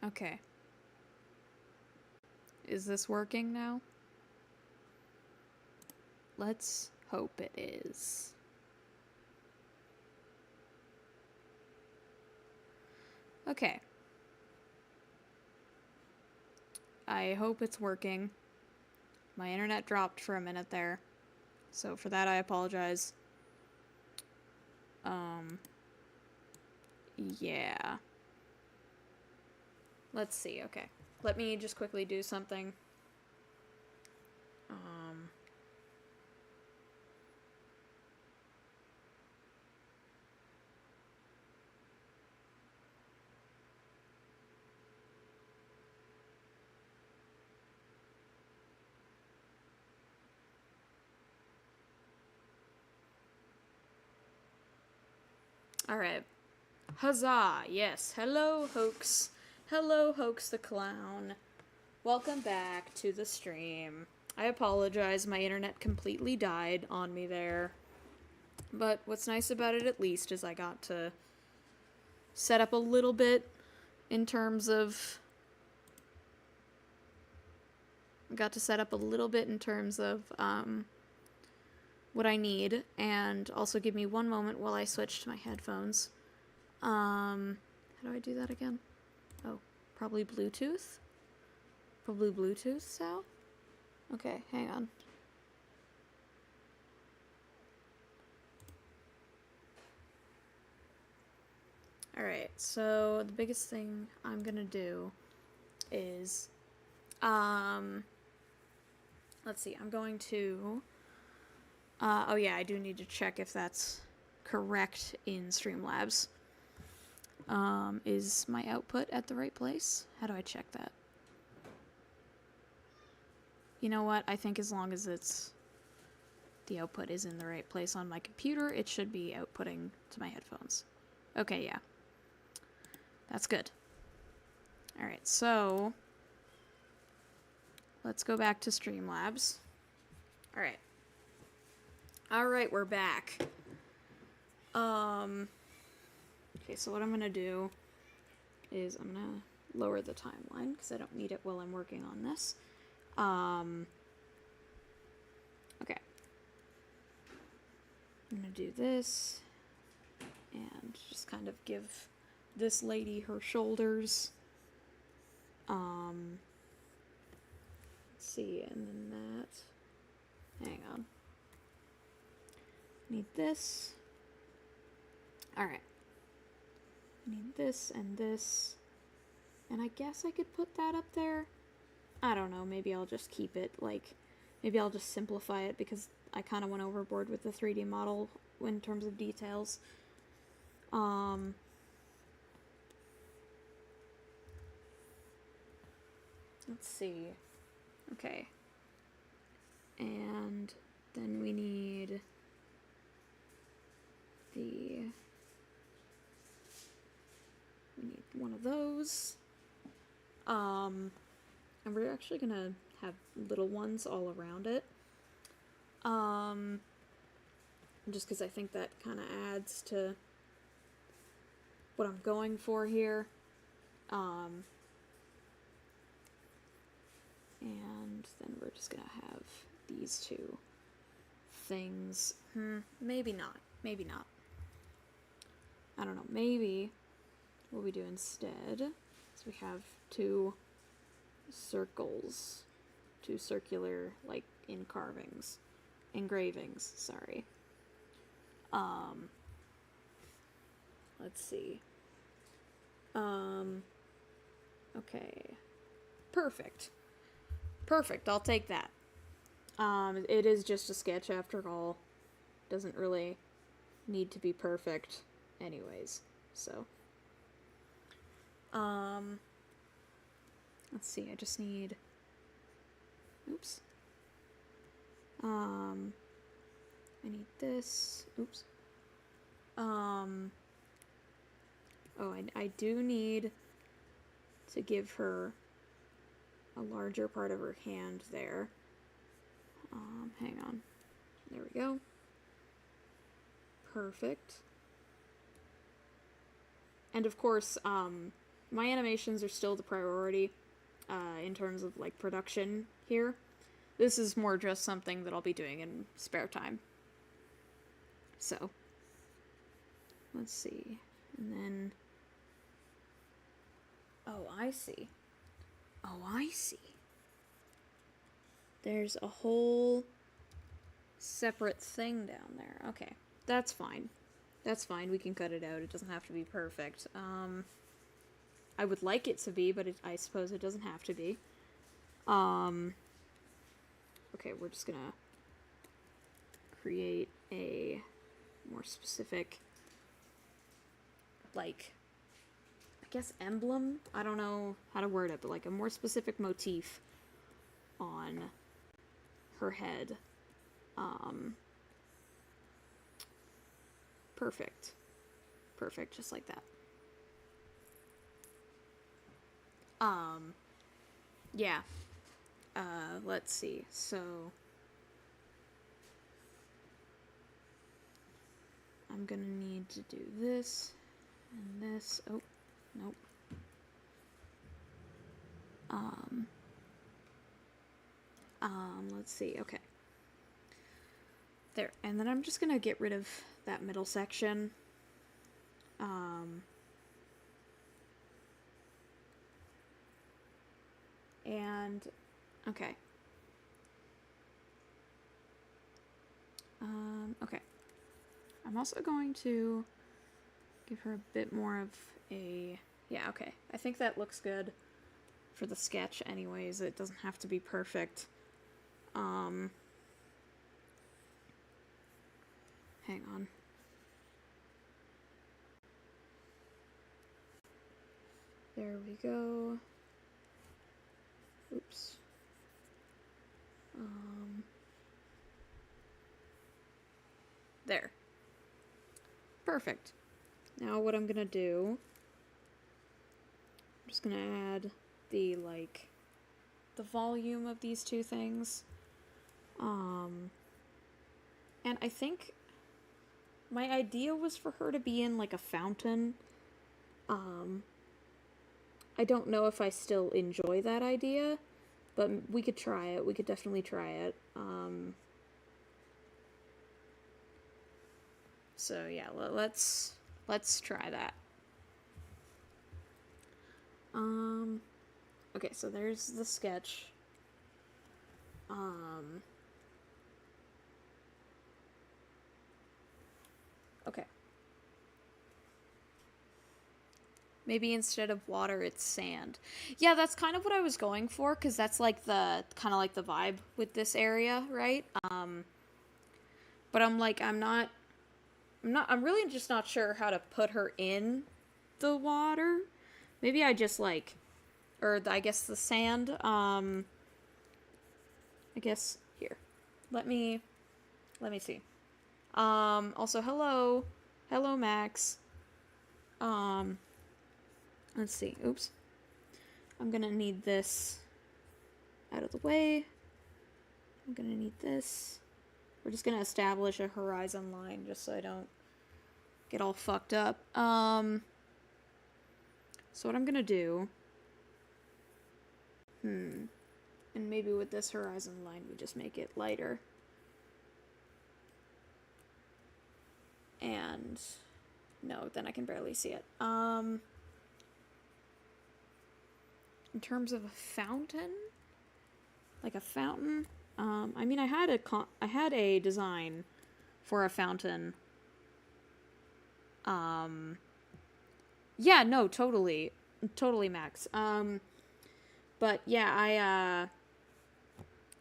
Okay. Is this working now? Let's hope it is. Okay. I hope it's working. My internet dropped for a minute there, so for that I apologize. Yeah. Let's see, okay. Let me just quickly do something. Alright. Huzzah! Yes. Hello, Hoax. Hello, Hoax the Clown. Welcome back to the stream. I apologize, my internet completely died on me there. But what's nice about it, at least, is I got to set up a little bit in terms of... what I need, and also give me one moment while I switch to my headphones. How do I do that again? Oh, probably Bluetooth? Probably Bluetooth, Sal? Okay, hang on. Alright, so the biggest thing I'm gonna do is, let's see, I'm going to, oh yeah, I do need to check if that's correct in Streamlabs. Is my output at the right place? How do I check that? You know what? I think as long as the output is in the right place on my computer, it should be outputting to my headphones. Okay, yeah. That's good. Alright, so let's go back to Streamlabs. Alright. Alright, we're back. Okay, so what I'm gonna do is I'm gonna lower the timeline because I don't need it while I'm working on this. Okay. I'm gonna do this and just kind of give this lady her shoulders. Let's see, and then that. Hang on. Need this. Alright. Need this and this. And I guess I could put that up there. I don't know, maybe I'll just keep it, like, maybe I'll just simplify it because I kind of went overboard with the 3D model in terms of details. Let's see. Okay. And then we need one of those. And we're actually gonna have little ones all around it. Just because I think that kind of adds to what I'm going for here. And then we're just gonna have these two things. Maybe not. Maybe not. I don't know. Maybe what we do instead is we have two circles. Two circular, like, engravings, sorry. Let's see. Okay. Perfect. Perfect, I'll take that. It is just a sketch after all. Doesn't really need to be perfect anyways, so. Let's see, I just need, oops. I need this, oops. Oh, I do need to give her a larger part of her hand there. Hang on. There we go. Perfect. And of course, my animations are still the priority in terms of like production here. This is more just something that I'll be doing in spare time. So, let's see. And then, oh, I see. Oh, I see. There's a whole separate thing down there. Okay, that's fine. That's fine, we can cut it out. It doesn't have to be perfect. I would like it to be, but I suppose it doesn't have to be. Okay, we're just gonna create a more specific, like, I guess emblem? I don't know how to word it, but like a more specific motif on her head. Perfect. Perfect, just like that. Yeah. Let's see. So I'm gonna need to do this and this. Oh, nope. Let's see. Okay. There. And then I'm just gonna get rid of that middle section. And okay. Okay. I'm also going to give her a bit more of a, yeah, okay. I think that looks good for the sketch anyways. It doesn't have to be perfect. Hang on. There we go. Oops. There. Perfect. Now what I'm gonna do, I'm just gonna add the, like, the volume of these two things. And I think my idea was for her to be in, like, a fountain. I don't know if I still enjoy that idea, but we could try it. We could definitely try it. So yeah, let's try that. Okay, so there's the sketch. Okay. Maybe instead of water, it's sand. Yeah, that's kind of what I was going for, because that's like the, kind of like the vibe with this area, right? But I'm like, I'm really just not sure how to put her in the water. Maybe I just like, or I guess the sand, I guess, here. Let me see. Also, hello, Max. Let's see. Oops. I'm gonna need this out of the way. I'm gonna need this. We're just gonna establish a horizon line just so I don't get all fucked up. So what I'm gonna do... And maybe with this horizon line we just make it lighter. And... no, then I can barely see it. In terms of a fountain, like a fountain, I mean, I had a design for a fountain. Yeah, no, totally, Max. But yeah,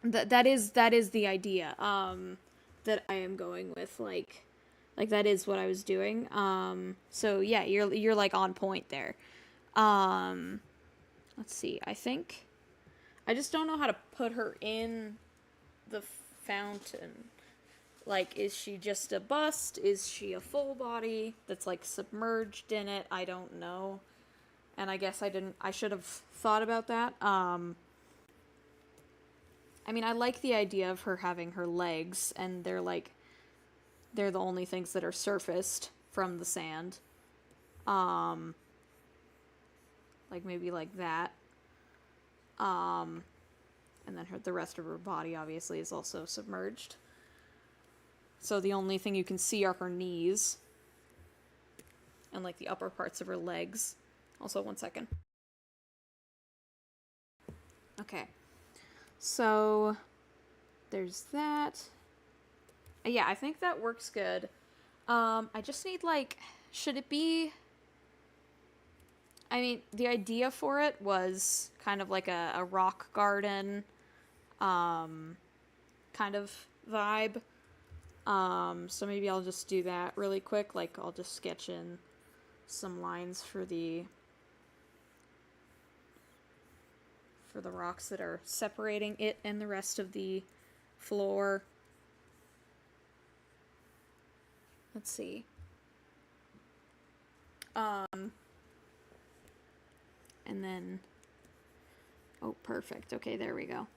that is the idea. That I am going with, like that is what I was doing. So yeah, you're like on point there. Let's see, I think I just don't know how to put her in the fountain. Like, is she just a bust? Is she a full body that's, like, submerged in it? I don't know. And I guess I should have thought about that. I mean, I like the idea of her having her legs, and they're the only things that are surfaced from the sand. like maybe like that. And then the rest of her body obviously is also submerged. So the only thing you can see are her knees and like the upper parts of her legs. Also, one second. Okay. So there's that. Yeah, I think that works good. I just need like, should it be... I mean, the idea for it was kind of like a rock garden, kind of vibe. So maybe I'll just do that really quick. Like, I'll just sketch in some lines for the rocks that are separating it and the rest of the floor. Let's see. And then, oh, perfect. Okay, there we go.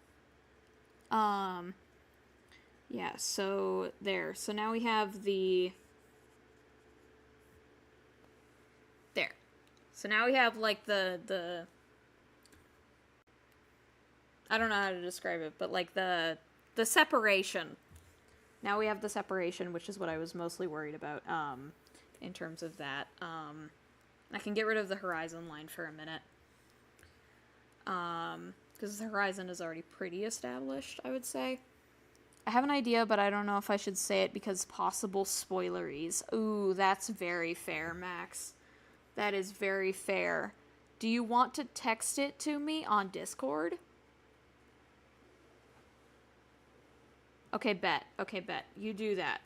Yeah, so there. So now we have the, there. So now we have like the I don't know how to describe it, but like the separation. Now we have the separation, which is what I was mostly worried about, in terms of that. I can get rid of the horizon line for a minute. Because the horizon is already pretty established, I would say. I have an idea, but I don't know if I should say it because possible spoileries. Ooh, that's very fair, Max. That is very fair. Do you want to text it to me on Discord? Okay, bet. Okay, bet. You do that.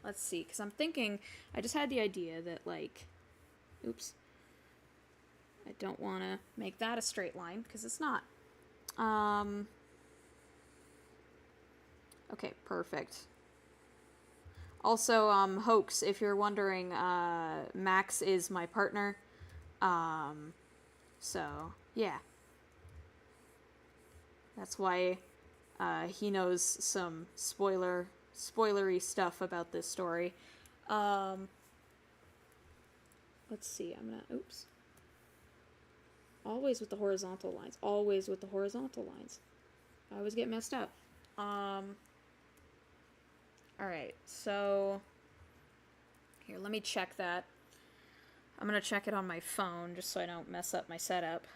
Let's see, because I'm thinking, I just had the idea that, like, oops. I don't want to make that a straight line, because it's not. Okay, perfect. Also, Hoax, if you're wondering, Max is my partner. So, yeah. That's why, he knows some spoilery stuff about this story. Let's see, I'm gonna, oops. Always with the horizontal lines. Always with the horizontal lines. I always get messed up. Alright, so... Here, let me check that. I'm gonna check it on my phone, just so I don't mess up my setup.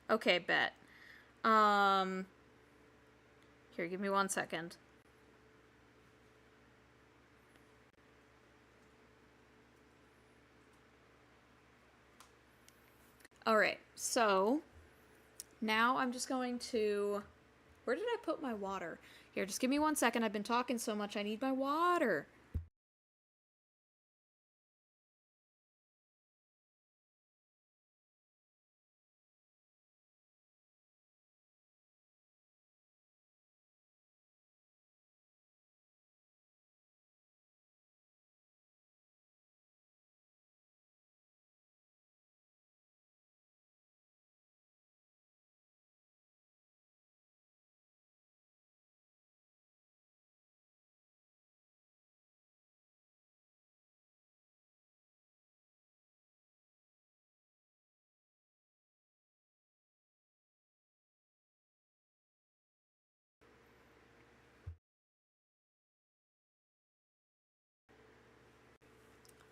Okay, bet. Here, give me 1 second. Alright, so now I'm just going to... Where did I put my water? Here, just give me 1 second. I've been talking so much, I need my water.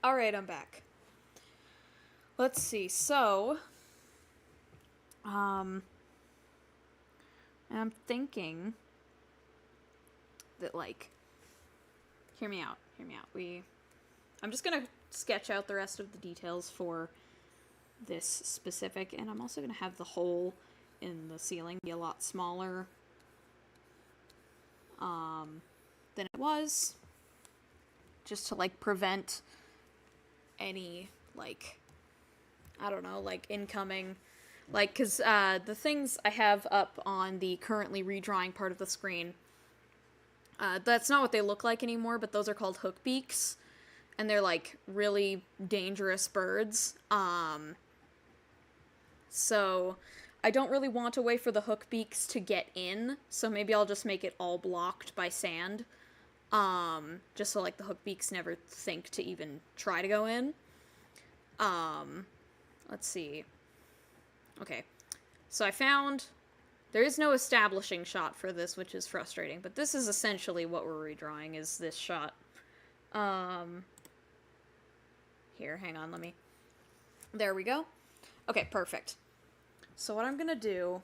Alright, I'm back. Let's see, so... I'm thinking that, like... Hear me out. I'm just gonna sketch out the rest of the details for this specific, and I'm also gonna have the hole in the ceiling be a lot smaller than it was, just to, like, prevent any, like, I don't know, like, incoming, like, because the things I have up on the currently redrawing part of the screen, that's not what they look like anymore, but those are called hook beaks, and they're like really dangerous birds. So I don't really want a way for the hook beaks to get in, so maybe I'll just make it all blocked by sand. Just so like the hook beaks never think to even try to go in. Let's see. Okay. So I found there is no establishing shot for this, which is frustrating, but this is essentially what we're redrawing, is this shot. Here, hang on, let me... There we go. Okay, perfect. So what I'm gonna do,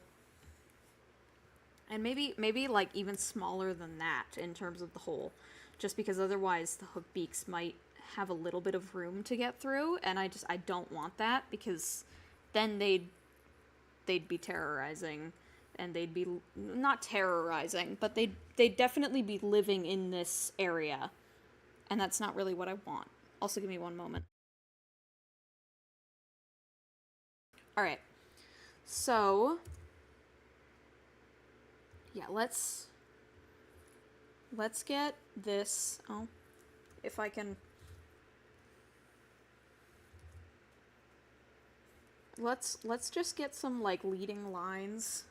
and maybe like even smaller than that in terms of the hole, just because otherwise the hook beaks might have a little bit of room to get through, and I don't want that, because then they'd be terrorizing, and they'd be not terrorizing, but they'd definitely be living in this area, and that's not really what I want. Also, give me one moment. Alright, so, yeah, let's get this, oh, if I can, let's just get some, like, leading lines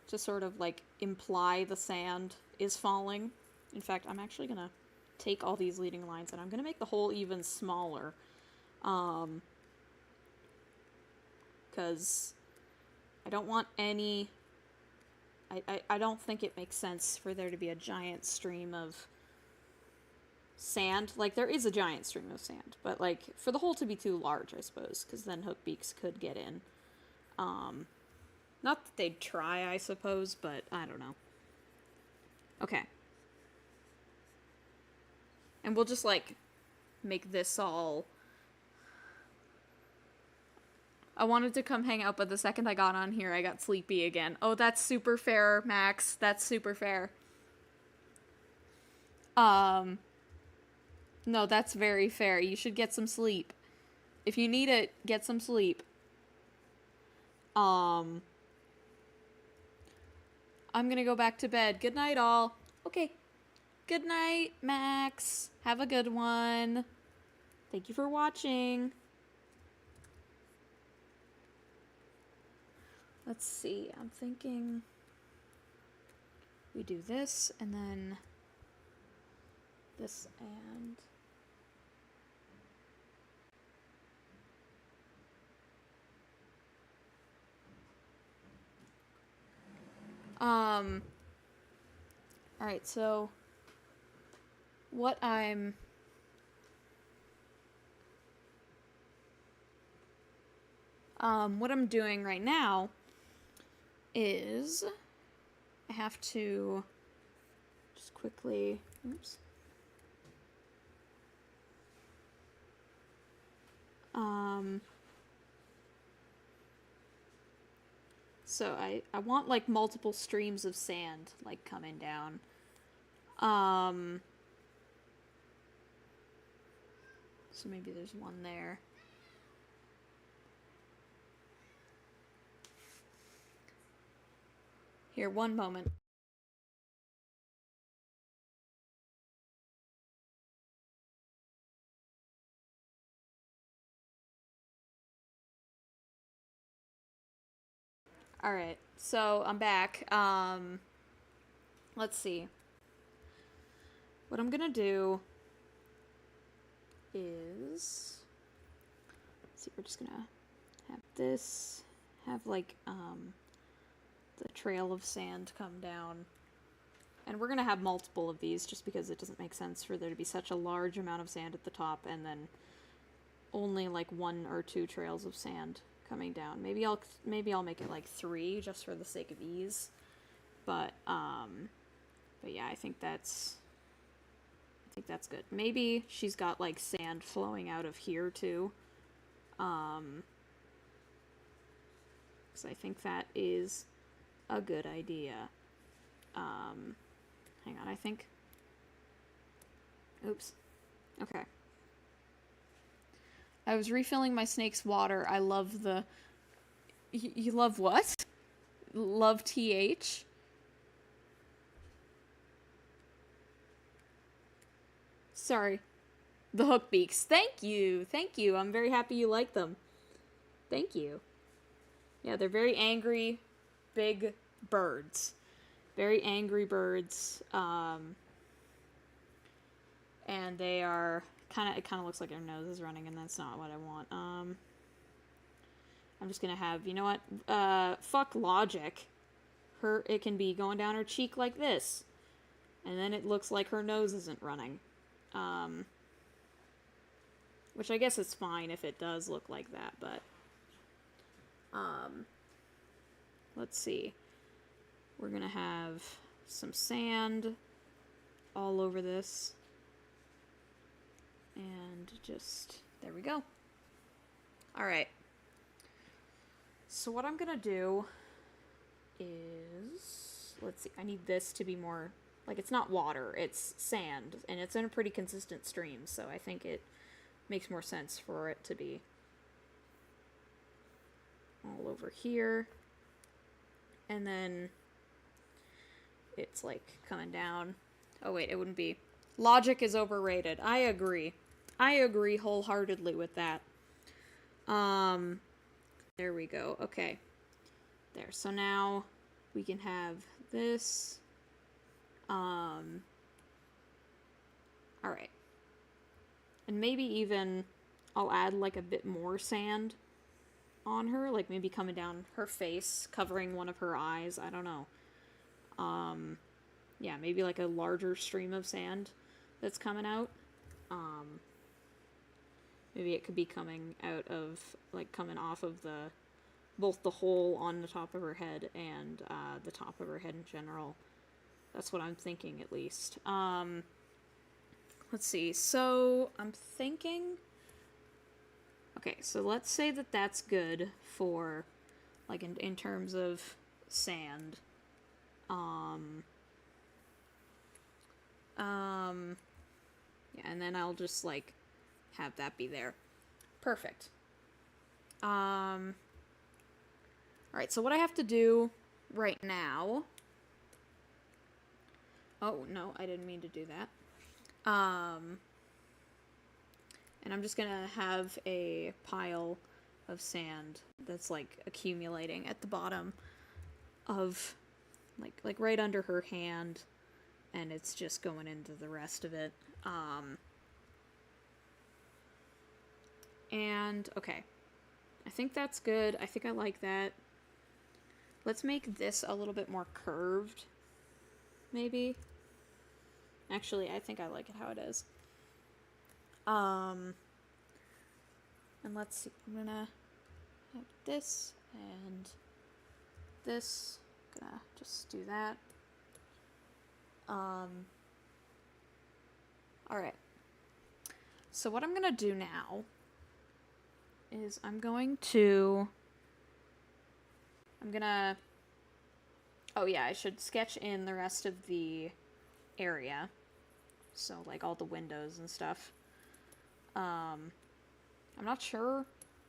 to sort of, like, imply the sand is falling. In fact, I'm actually gonna take all these leading lines, and I'm gonna make the hole even smaller, because I don't want any... I don't think it makes sense for there to be a giant stream of sand. Like, there is a giant stream of sand, but, like, for the hole to be too large, I suppose, because then hook beaks could get in. Not that they'd try, I suppose, but I don't know. Okay. And we'll just, like, make this all... I wanted to come hang out, but the second I got on here, I got sleepy again. Oh, that's super fair, Max. That's super fair. No, that's very fair. You should get some sleep. If you need it, get some sleep. I'm gonna go back to bed. Good night, all. Okay. Good night, Max. Have a good one. Thank you for watching. Let's see, I'm thinking we do this, and then this, and... Alright, so what I'm... what I'm doing right now is I have to just quickly, oops. So I want like multiple streams of sand like coming down. So maybe there's one there. Here, one moment. Alright, so I'm back. Let's see. What I'm gonna do is... Let's see, we're just gonna have this, have like, the trail of sand come down. And we're gonna have multiple of these just because it doesn't make sense for there to be such a large amount of sand at the top and then only like 1 or 2 trails of sand coming down. Maybe I'll make it like 3 just for the sake of ease. But yeah, I think that's good. Maybe she's got like sand flowing out of here too. Because I think that is a good idea. Hang on, I think... Oops. Okay. I was refilling my snake's water. I love the... You love what? Love TH? Sorry. The hook beaks. Thank you. Thank you. I'm very happy you like them. Thank you. Yeah, they're very angry, big birds. Very angry birds. And they are it kind of looks like their nose is running, and that's not what I want. I'm just gonna have, you know what? Fuck logic. It can be going down her cheek like this. And then it looks like her nose isn't running. Which I guess is fine if it does look like that, but... let's see. We're gonna have some sand all over this. And just... there we go. Alright. So what I'm gonna do is... let's see, I need this to be more... like, it's not water, it's sand, and it's in a pretty consistent stream, so I think it makes more sense for it to be all over here. And then it's, like, coming down. Oh, wait, it wouldn't be. Logic is overrated. I agree. I agree wholeheartedly with that. There we go. Okay. There. So now we can have this. Alright. And maybe even I'll add like a bit more sand on her, like maybe coming down her face, covering one of her eyes. I don't know. Yeah, maybe like a larger stream of sand that's coming out. Maybe it could be coming out of, like, coming off of both the hole on the top of her head and the top of her head in general. That's what I'm thinking, at least. Let's see. So, I'm thinking... okay, so let's say that that's good for, like, in terms of sand. Yeah, and then I'll just, like, have that be there. Perfect. Alright, so what I have to do right now... oh, no, I didn't mean to do that. And I'm just gonna have a pile of sand that's, like, accumulating at the bottom of, like right under her hand, and it's just going into the rest of it. And, okay. I think that's good. I think I like that. Let's make this a little bit more curved, maybe. Actually, I think I like it how it is. And let's see. I'm gonna have this and this. I'm gonna just do that. Alright. So what I'm gonna do now is I'm gonna... oh yeah, I should sketch in the rest of the area. So, like, all the windows and stuff. I'm not sure.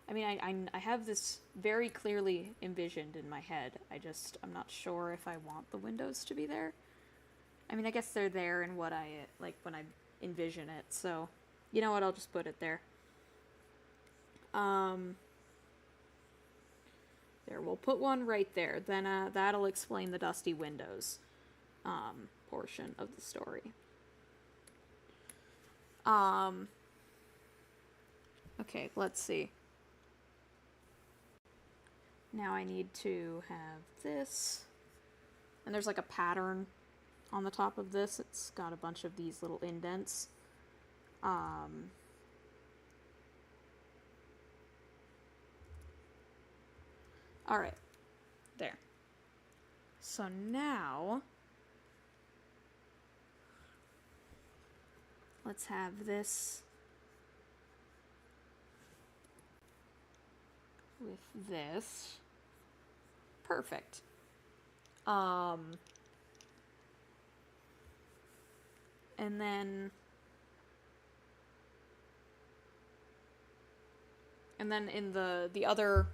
I mean, I have this very clearly envisioned in my head. I'm not sure if I want the windows to be there. I mean, I guess they're there in what I, like, when I envision it. So, you know what, I'll just put it there. There, we'll put one right there. Then, that'll explain the dusty windows, portion of the story. Okay, let's see. Now I need to have this. And there's like a pattern on the top of this. It's got a bunch of these little indents. Alright. There. So now... let's have this with this. Perfect. And then in the other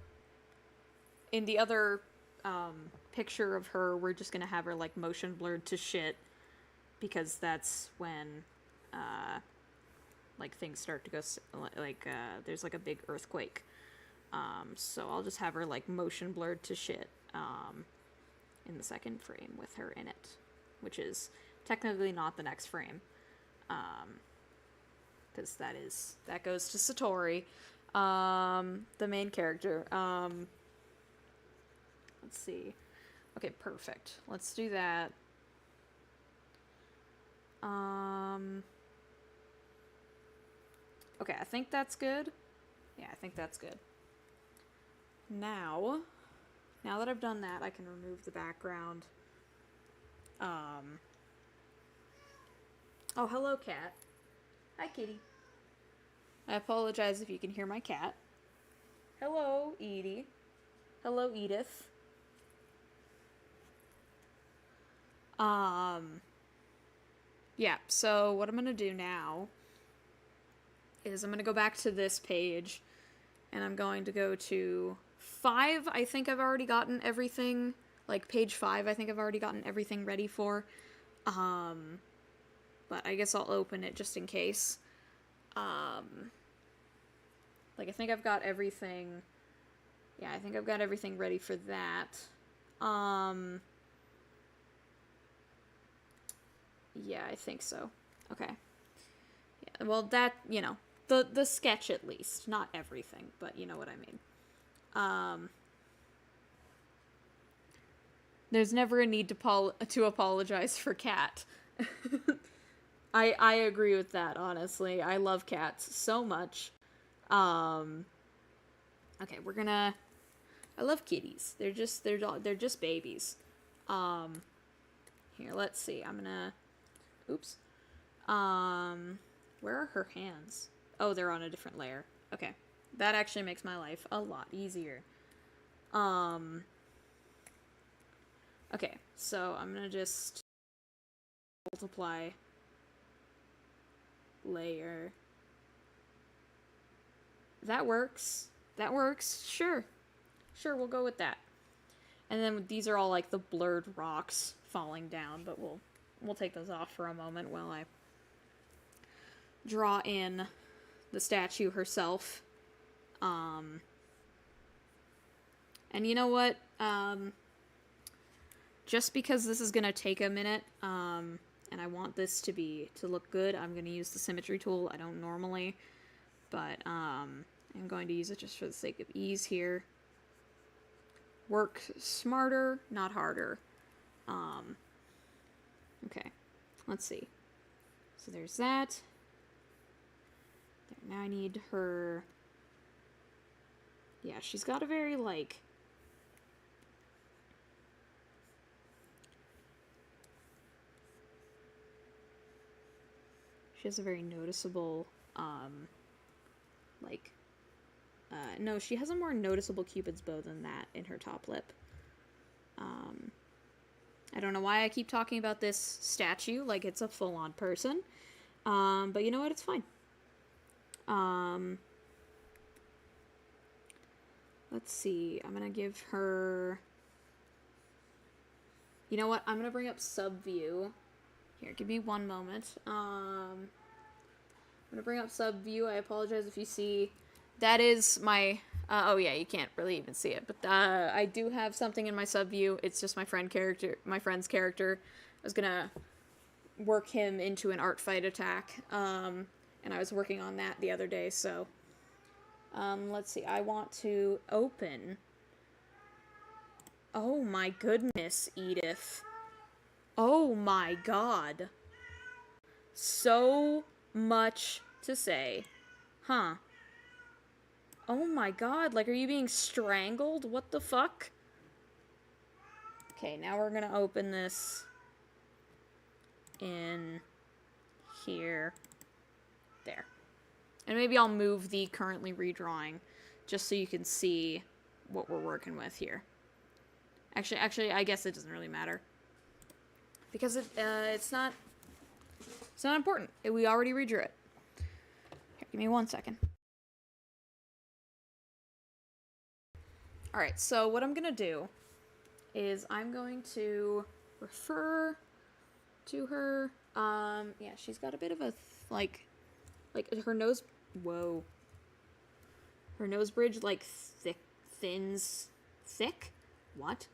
picture of her, we're just gonna have her, like, motion blurred to shit, because that's when like things start to go like there's like a big earthquake. So I'll just have her like motion blurred to shit in the second frame with her in it, which is technically not the next frame, because that goes to Satori, the main character. Let's see. Okay, perfect. Let's do that. Okay, I think that's good. Yeah, I think that's good. Now that I've done that, I can remove the background. Oh, hello, cat. Hi, kitty. I apologize if you can hear my cat. Hello, Edie. Hello, Edith. Yeah, so what I'm gonna do now is I'm gonna go back to this page, and I'm going to go to 5. I think I've already gotten everything, like page 5, I think I've already gotten everything ready for. But I guess I'll open it just in case. Like, I think I've got everything. Yeah, I think I've got everything ready for that. Yeah, I think so. Okay. Yeah, well, that, you know, the sketch at least. Not everything, but you know what I mean. There's never a need to apologize for cat. I agree with that, honestly. I love cats so much. Okay, we're gonna... I love kitties. They're just babies. Here, let's see. I'm gonna... Oops. Where are her hands? Oh, they're on a different layer. Okay. That actually makes my life a lot easier. Okay, so I'm gonna just multiply layer. That works. That works. Sure. Sure, we'll go with that. And then these are all like the blurred rocks falling down, but we'll take those off for a moment while I draw in the statue herself. And you know what? Just because this is gonna take a minute, and I want this to look good, I'm gonna use the symmetry tool. I don't normally, but I'm going to use it just for the sake of ease here. Work smarter, not harder. Okay, let's see. So there's that. There, now I need her... Yeah, she's got a very, like... She has a very noticeable, like... no, she has a more noticeable Cupid's bow than that in her top lip. I don't know why I keep talking about this statue like it's a full-on person. But you know what? It's fine. Let's see. I'm gonna give her... You know what? I'm gonna bring up sub view. Here, give me one moment. I'm gonna bring up sub view. I apologize if you see... That is my... oh yeah, you can't really even see it, but I do have something in my sub view. It's just my friend's character. I was gonna work him into an art fight attack, and I was working on that the other day. So, let's see. I want to open. Oh my goodness, Edith. Oh my god. So much to say, huh? Oh my god, like, are you being strangled? What the fuck? Okay, now we're gonna open this in here. There. And maybe I'll move the currently redrawing just so you can see what we're working with here. Actually, I guess it doesn't really matter. Because it's not important. We already redrew it. Here, give me 1 second. Alright, so what I'm gonna do is I'm going to refer to her. Yeah, she's got a bit of a like, her nose, whoa. Her nose bridge, like, thins, thick? What?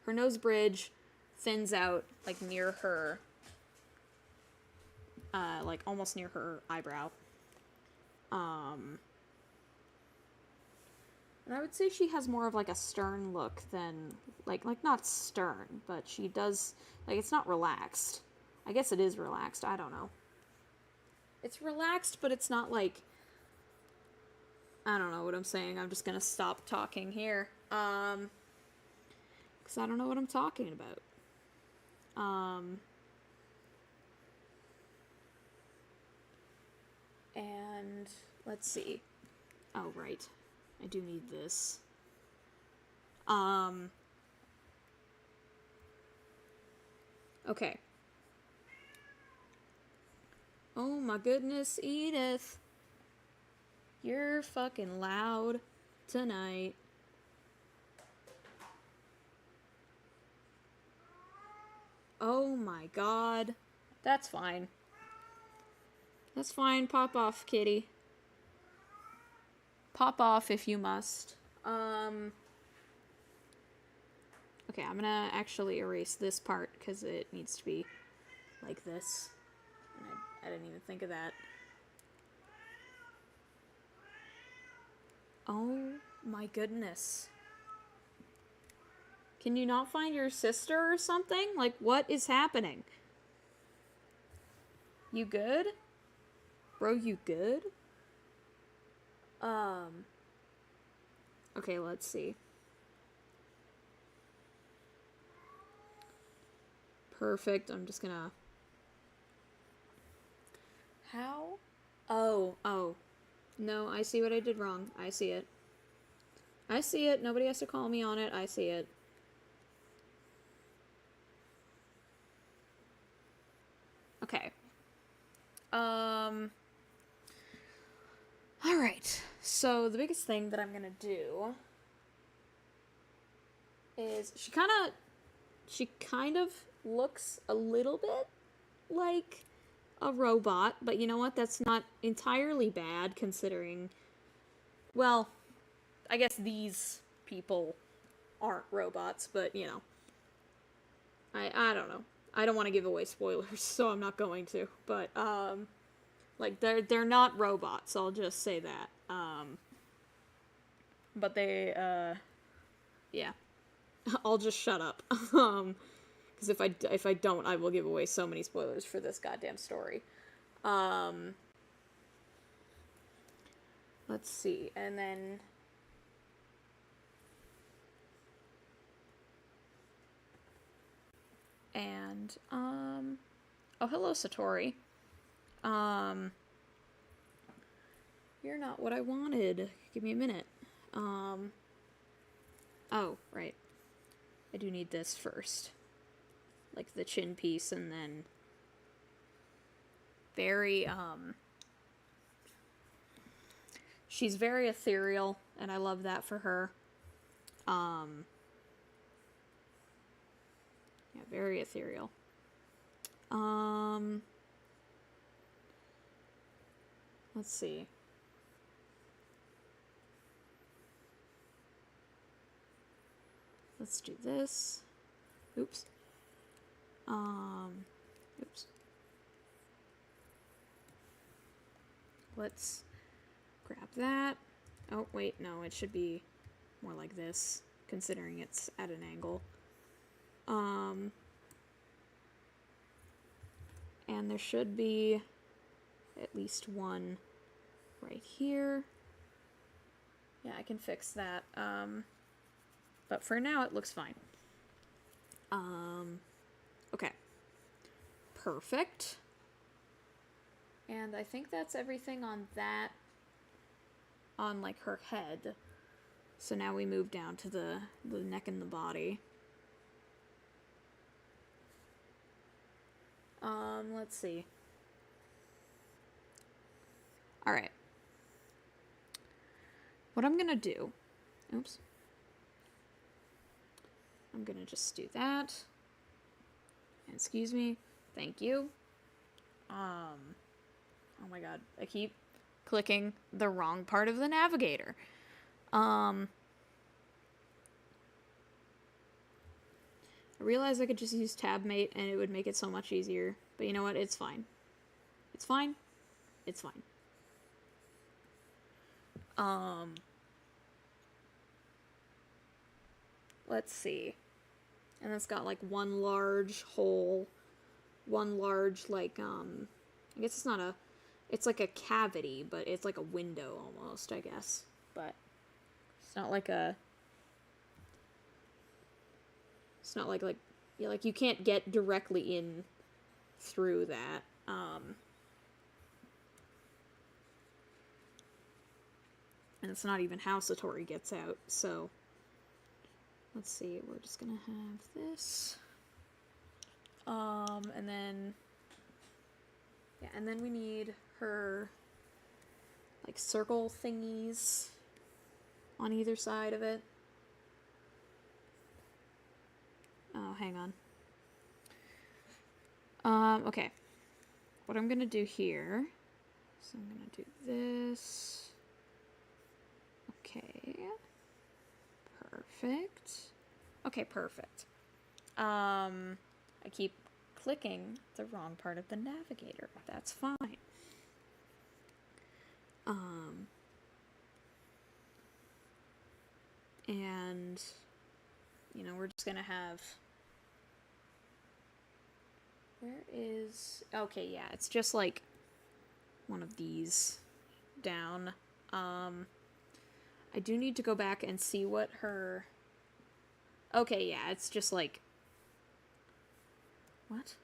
Her nose bridge thins out, like, near her, like, almost near her eyebrow. And I would say she has more of, like, a stern look than, like, not stern, but she does, like, it's not relaxed. I guess it is relaxed, I don't know. It's relaxed, but it's not, like, I don't know what I'm saying. I'm just gonna stop talking here. Because I don't know what I'm talking about. And let's see. Oh, right. I do need this. Okay. Oh my goodness, Edith. You're fucking loud tonight. Oh my god. That's fine. That's fine. Pop off, kitty. Pop off if you must. Okay, I'm gonna actually erase this part because it needs to be like this. And I didn't even think of that. Oh my goodness. Can you not find your sister or something? Like, what is happening? You good? Bro, you good? Okay, let's see. Perfect. I'm just gonna... How? Oh. No, I see what I did wrong. I see it. I see it. Nobody has to call me on it. I see it. Okay. Alright. So, the biggest thing that I'm gonna do is she kind of looks a little bit like a robot, but you know what? That's not entirely bad considering, well, I guess these people aren't robots, but you know, I don't know. I don't want to give away spoilers, so I'm not going to. But like they're not robots. I'll just say that. But they yeah. I'll just shut up. Because if I don't, I will give away so many spoilers for this goddamn story. Let's see, and then oh, hello, Satori. You're not what I wanted. Give me a minute. Oh, right. I do need this first. Like the chin piece, and then she's very ethereal, and I love that for her. Yeah, very ethereal. Let's see. Let's do this. Oops. Oops. Let's grab that. Oh, wait, no, it should be more like this, considering it's at an angle. And there should be at least one right here. Yeah, I can fix that. But for now, it looks fine. Okay. Perfect. And I think that's everything on that, on, like, her head. So now we move down to the neck and the body. Let's see. Alright. What I'm gonna do... Oops. I'm gonna just do that. Excuse me. Thank you. Oh my god. I keep clicking the wrong part of the navigator. I realized I could just use tabmate and it would make it so much easier. But you know what? It's fine. It's fine. It's fine. Let's see. And it's got like one large hole, one large like, I guess it's not a, it's like a cavity, but it's like a window almost, I guess. But it's not like a, it's not like yeah, like you can't get directly in through that. And it's not even how Satori gets out, so let's see, we're just gonna have this. And then, yeah, and then we need her, like, circle thingies on either side of it. Oh, hang on. Okay. What I'm gonna do here, so I'm gonna do this. Okay. Perfect. Okay, perfect. I keep clicking the wrong part of the navigator. That's fine. And, you know, we're just gonna have... Where is... Okay, yeah, it's just like one of these down. I do need to go back and see what her... Okay, yeah, it's just like... What?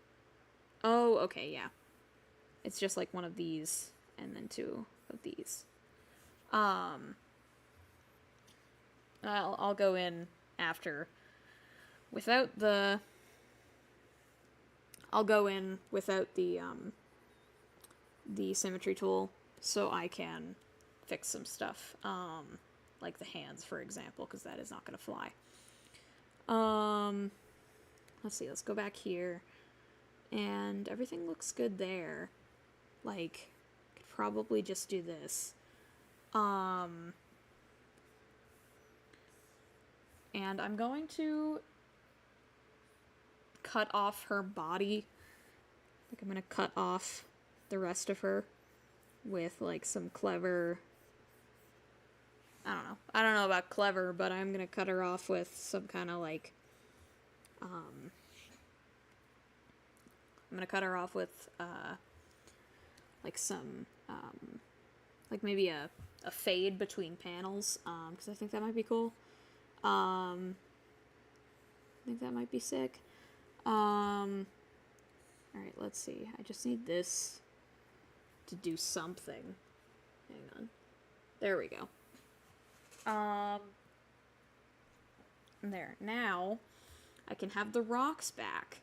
Oh, okay, yeah. It's just like one of these, and then two of these. I'll go in after. Without the... I'll go in without the symmetry tool, so I can fix some stuff. Like the hands, for example, because that is not going to fly. Let's see, let's go back here. And everything looks good there. Like, I could probably just do this. And I'm going to cut off her body. Like, I'm going to cut off the rest of her with, like, some clever... I don't know about clever, but I'm going to cut her off with some kind of, like... I'm gonna cut her off with, like some, like maybe a fade between panels, because I think that might be cool. I think that might be sick. Alright, let's see. I just need this to do something. Hang on. There we go. There. Now, I can have the rocks back.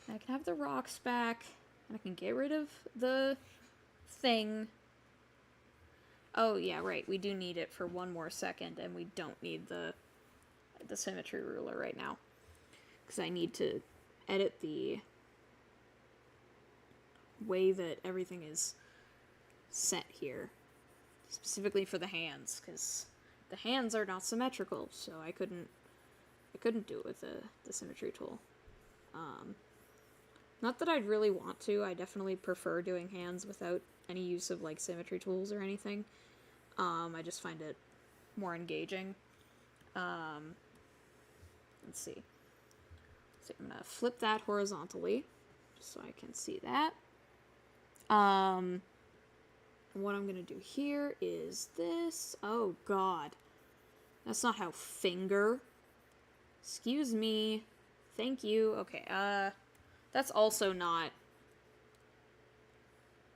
I can have the rocks back, and I can get rid of the thing. Oh, yeah, right, we do need it for one more second, and we don't need the symmetry ruler right now. Because I need to edit the way that everything is set here. Specifically for the hands, because the hands are not symmetrical, so I couldn't do it with the symmetry tool. Not that I'd really want to. I definitely prefer doing hands without any use of, like, symmetry tools or anything. I just find it more engaging. Let's see. So I'm gonna flip that horizontally, just so I can see that. What I'm gonna do here is this. Oh, God. That's not how finger... Excuse me. Thank you. Okay, that's also not...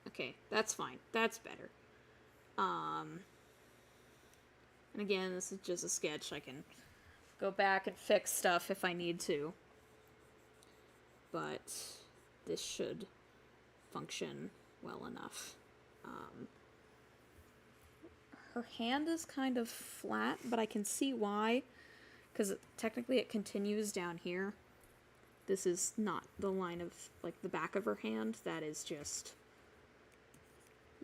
Okay, that's fine. That's better. And again, this is just a sketch. I can go back and fix stuff if I need to. But this should function well enough. Her hand is kind of flat, but I can see why. Because technically it continues down here. This is not the line of, like, the back of her hand. That is just...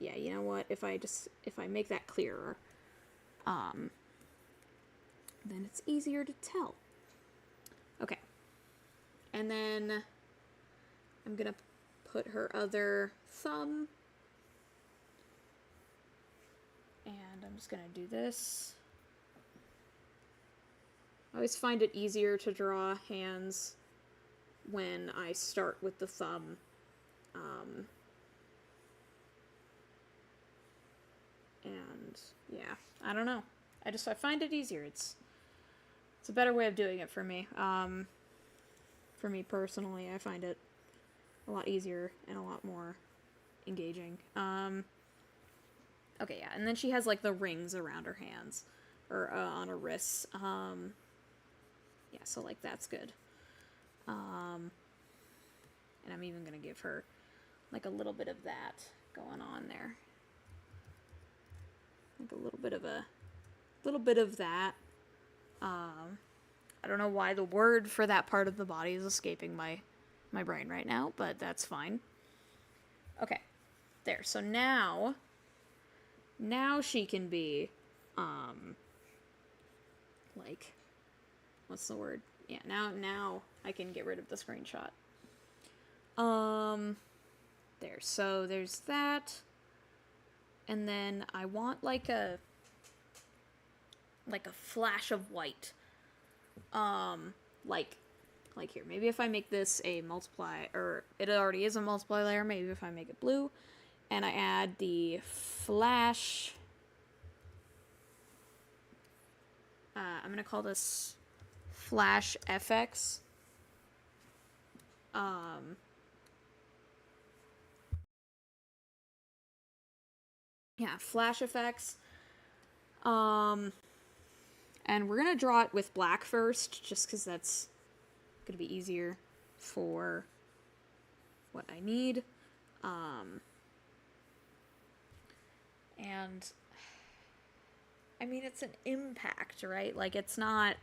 yeah, you know what, if I make that clearer, then it's easier to tell. Okay. And then I'm gonna put her other thumb, and I'm just gonna do this. I always find it easier to draw hands when I start with the thumb. And yeah, I don't know. I find it easier. It's a better way of doing it for me. For me personally, I find it a lot easier and a lot more engaging. Okay, yeah, and then she has like the rings around her hands, or on her wrists. Yeah, so like that's good. And I'm even gonna give her like a little bit of that going on there. Like a little bit of that. I don't know why the word for that part of the body is escaping my brain right now, but that's fine. Okay, there. So now she can be, like, what's the word? Yeah, now I can get rid of the screenshot. There. So there's that. And then I want like a flash of white. Like here. Maybe if I make this a multiply, or it already is a multiply layer, maybe if I make it blue, and I add the flash, I'm gonna call this flash FX. Yeah, flash effects. And we're gonna draw it with black first, just because that's gonna be easier for what I need. And I mean, it's an impact, right? Like, it's not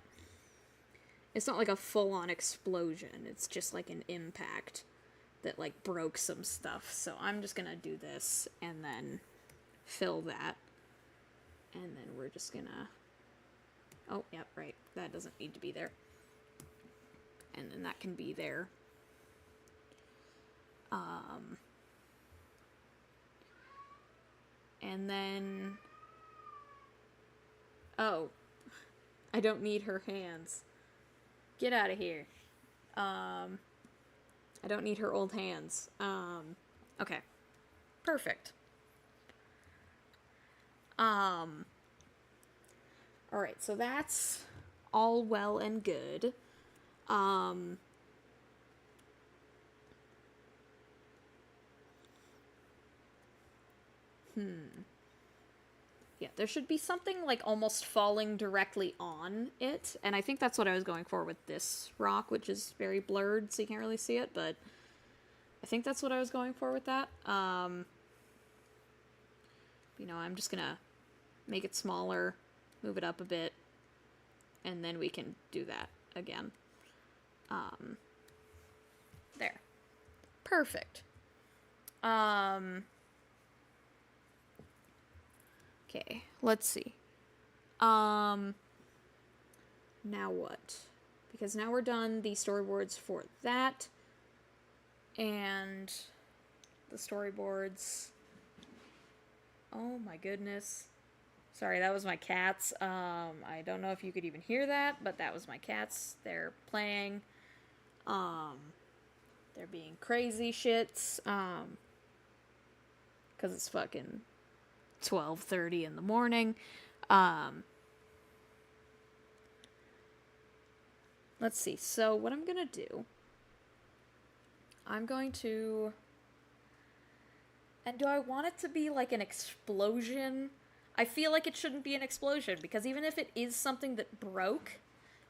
like a full-on explosion. It's just like an impact that like broke some stuff. So I'm just gonna do this and then fill that, and then we're just gonna, oh, yep, right, that doesn't need to be there, and then that can be there. And then, oh, I don't need her hands. Get out of here. I don't need her old hands. Okay. Perfect. Alright, so that's all well and good. Yeah, there should be something like almost falling directly on it, and I think that's what I was going for with this rock, which is very blurred, so you can't really see it, but I think that's what I was going for with that. You know, I'm just gonna make it smaller, move it up a bit, and then we can do that again. There. Perfect. Okay, let's see. Now what? Because now we're done the storyboards for that. And the storyboards. Oh my goodness. Sorry, that was my cats. I don't know if you could even hear that, but that was my cats. They're playing. They're being crazy shits. Because it's fucking 12:30 in the morning. Let's see. So what I'm gonna do, I'm going to, and do I want it to be like an explosion? I feel like it shouldn't be an explosion, because even if it is something that broke,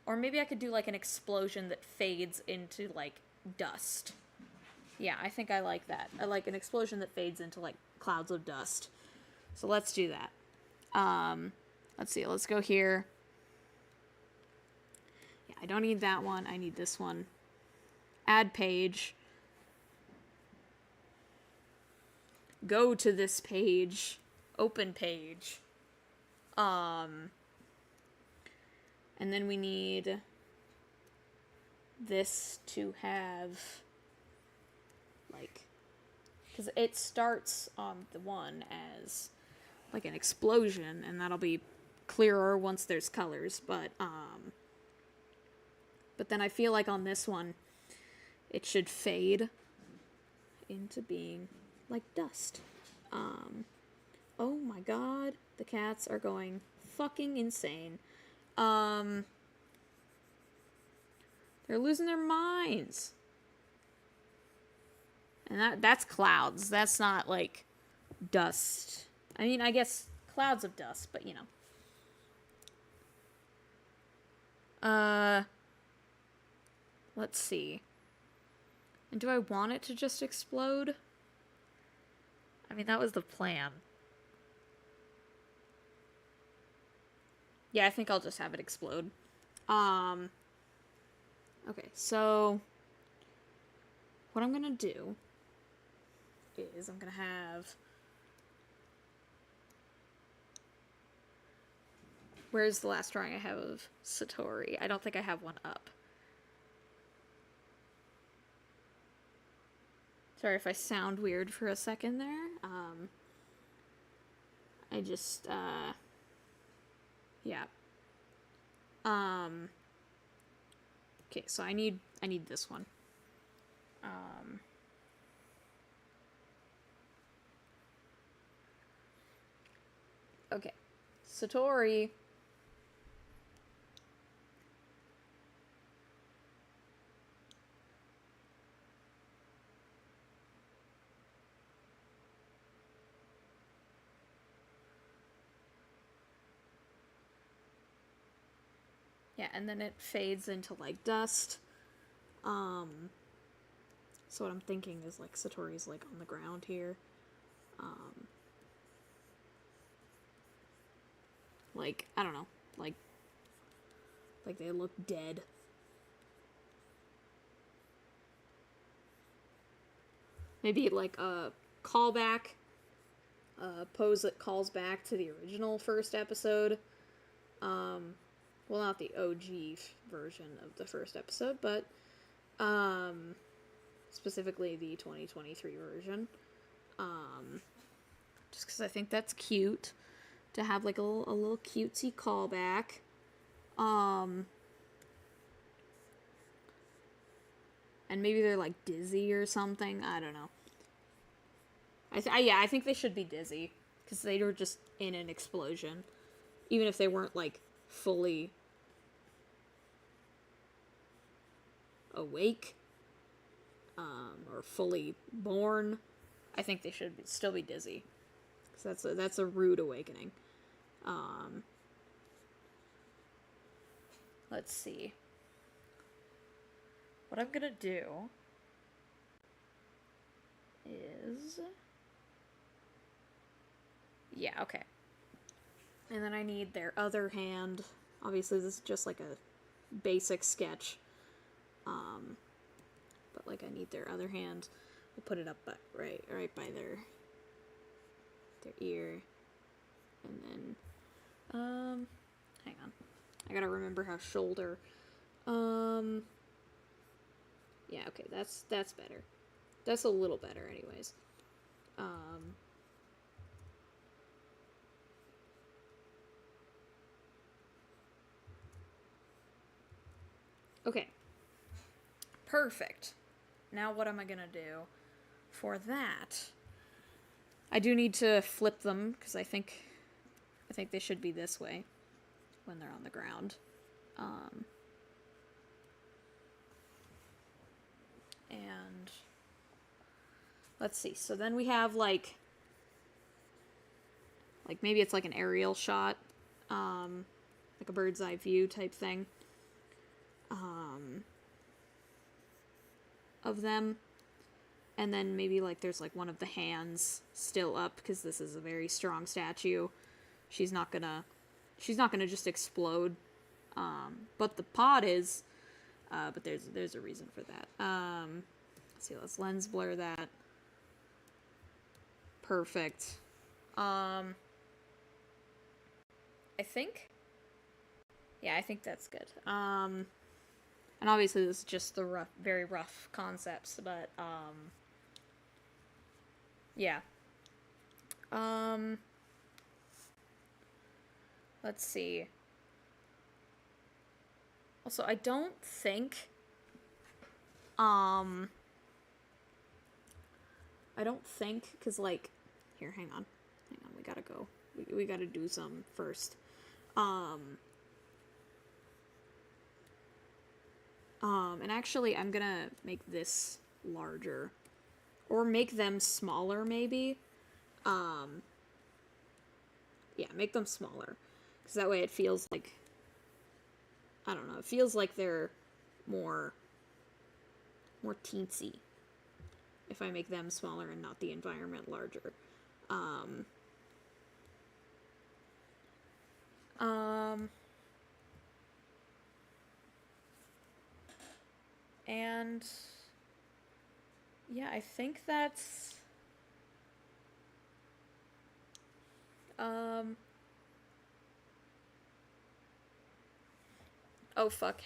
or maybe I could do like an explosion that fades into like dust. Yeah, I think I like that. I like an explosion that fades into like clouds of dust. So let's do that. Let's see, let's go here. Yeah, I don't need that one. I need this one. Add page. go to this page, open page. And then we need this to have, like, because it starts on the one as, like, an explosion, and that'll be clearer once there's colors, but then I feel like on this one, it should fade into being like dust. Oh my god, the cats are going fucking insane. They're losing their minds. And that's clouds. That's not like dust. I mean, I guess clouds of dust, but you know. Let's see. And do I want it to just explode? I mean, that was the plan. Yeah, I think I'll just have it explode. Okay, so what I'm gonna do is I'm gonna have... Where's the last drawing I have of Satori? I don't think I have one up. Sorry if I sound weird for a second there. I just, yeah. Okay, so I need this one. Okay. Satori. Yeah, and then it fades into, like, dust. So what I'm thinking is, like, Satori's, like, on the ground here. Like, I don't know. Like they look dead. Maybe, like, a callback. A pose that calls back to the original first episode. Well, not the OG version of the first episode, but specifically the 2023 version. Just because I think that's cute to have like a little cutesy callback. And maybe they're like dizzy or something. I don't know. I think they should be dizzy because they were just in an explosion, even if they weren't like fully awake or fully born. I think they should still be dizzy because that's a rude awakening. Let's see. What I'm gonna do is... Yeah, okay. And then I need their other hand. Obviously, this is just like a basic sketch. But like I need their other hand. We'll put it up right by their ear. And then, hang on. I gotta remember how shoulder. Yeah, okay, that's better. That's a little better anyways. Okay. Perfect. Now what am I gonna do? For that, I do need to flip them, because I think they should be this way when they're on the ground. And let's see. So then we have like maybe it's like an aerial shot, like a bird's eye view type thing, of them. And then maybe like there's like one of the hands still up because this is a very strong statue. She's not gonna just explode. But the pod is. But there's a reason for that. Let's see. Let's lens blur that. Perfect. I think... Yeah, I think that's good. And obviously this is just the very rough concepts, but, yeah. Let's see. Also, I don't think, because, like, here, hang on, we gotta go. We gotta do some first. And actually, I'm gonna make this larger. Or make them smaller, maybe. Yeah, make them smaller. Because that way it feels like, I don't know, it feels like they're more teensy. If I make them smaller and not the environment larger. And yeah, I think that's oh fuck,